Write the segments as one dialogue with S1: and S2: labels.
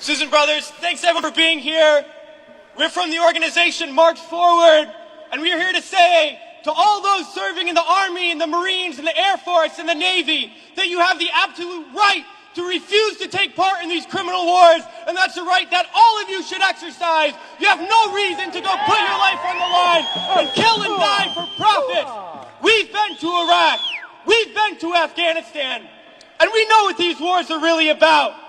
S1: Sisters and brothers, thanks everyone for being here. We're from the organization March Forward, and we're here to say to all those serving in the Army and the Marines and the Air Force and the Navy that you have the absolute right to refuse to take part in these criminal wars, and that's a right that all of you should exercise. You have no reason to go put your life on the line and kill and die for profit. We've been to Iraq, we've been to Afghanistan, and we know what these wars are really about.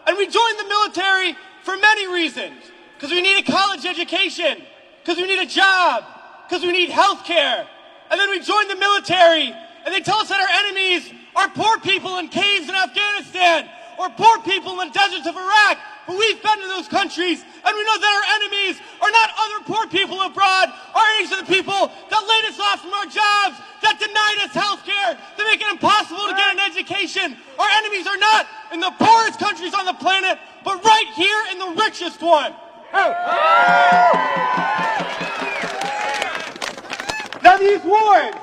S1: And we joined the military for many reasons. Because we need a college education, because we need a job, because we need health care. And then we joined the military, and they tell us that our enemies are poor people in caves in Afghanistan, or poor people in the deserts of Iraq. But we've been to those countries, and we know that our enemies are not other poor people abroad. Our enemies are the people that laid us off from our jobs, that denied us health care, that make it impossible to get an education. Our enemies are not in the poorest countries on the planet, but right here in the richest one. Now these wars,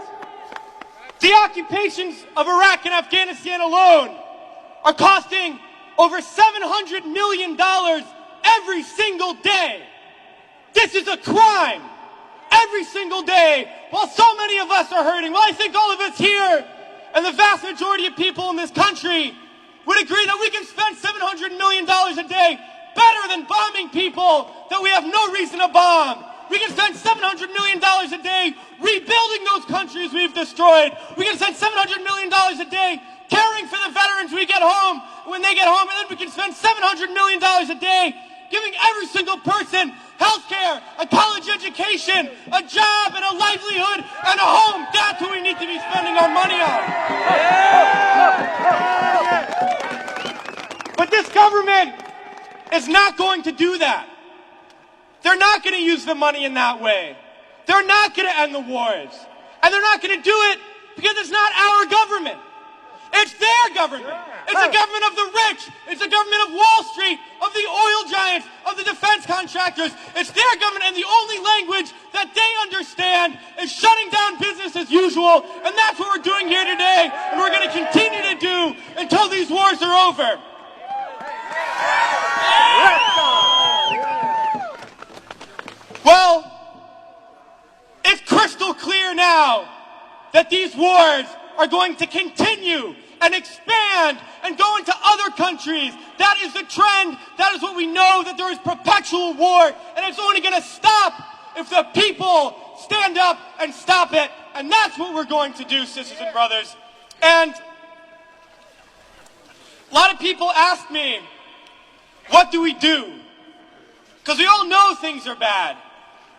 S1: the occupations of Iraq and Afghanistan alone, are costing over $700 million every single day. This is a crime. Every single day, while so many of us are hurting. Well, I think all of us here, and the vast majority of people in this country, would agree that we can spend $700 million a day better than bombing people that we have no reason to bomb. We can spend $700 million a day rebuilding those countries we've destroyed. We can spend $700 million a day caring for the veterans we get home when they get home. And then we can spend $700 million a day giving every single person health care, a college education, a job, and a livelihood, and a home. That's what we need to be spending our money on. But this government is not going to do that. They're not going to use the money in that way. They're not going to end the wars. And they're not going to do it because it's not our government. It's their government. It's a government of the rich. It's a government of Wall Street, of the oil giants, of the defense contractors. It's their government, and the only language that they understand is shutting down business as usual. And that's what we're doing here today, and we're going to continue to do until these wars are over. Well, it's crystal clear now that these wars are going to continue and expand and go into other countries. That is the trend. That is what we know, that there is perpetual war, and it's only going to stop if the people stand up and stop it. And that's what we're going to do, sisters and brothers. And a lot of people ask me, what do we do? Because we all know things are bad.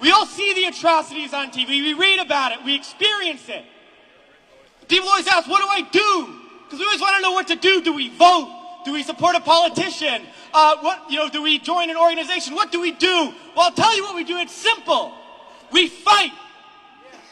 S1: We all see the atrocities on TV. We read about it. We experience it. People always ask, what do I do? Because we always want to know what to do. Do we vote? Do we support a politician? Do we join an organization? What do we do? Well, I'll tell you what we do. It's simple. We fight.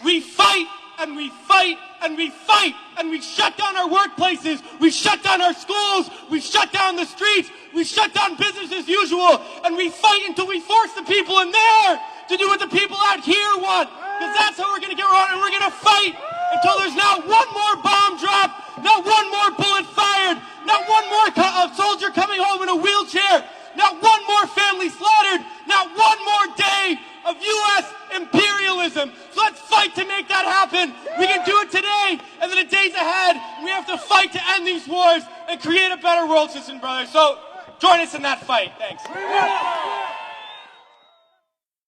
S1: We fight and we fight and we fight, and we shut down our workplaces. We shut down our schools. We shut down the streets. We shut down business as usual, and we fight until we force the people in there to do what the people out here want. Because that's how we're going to get around, and we're going to fight until there's not one more bomb drop, not one more bullet fired, not one more soldier coming home in a wheelchair, not one more family slaughtered, not one more day of U.S. imperialism. So let's fight to make that happen. We can do it today, and then the days ahead, we have to fight to end these wars and create a better world, sisters and brothers. So join us in that fight. Thanks.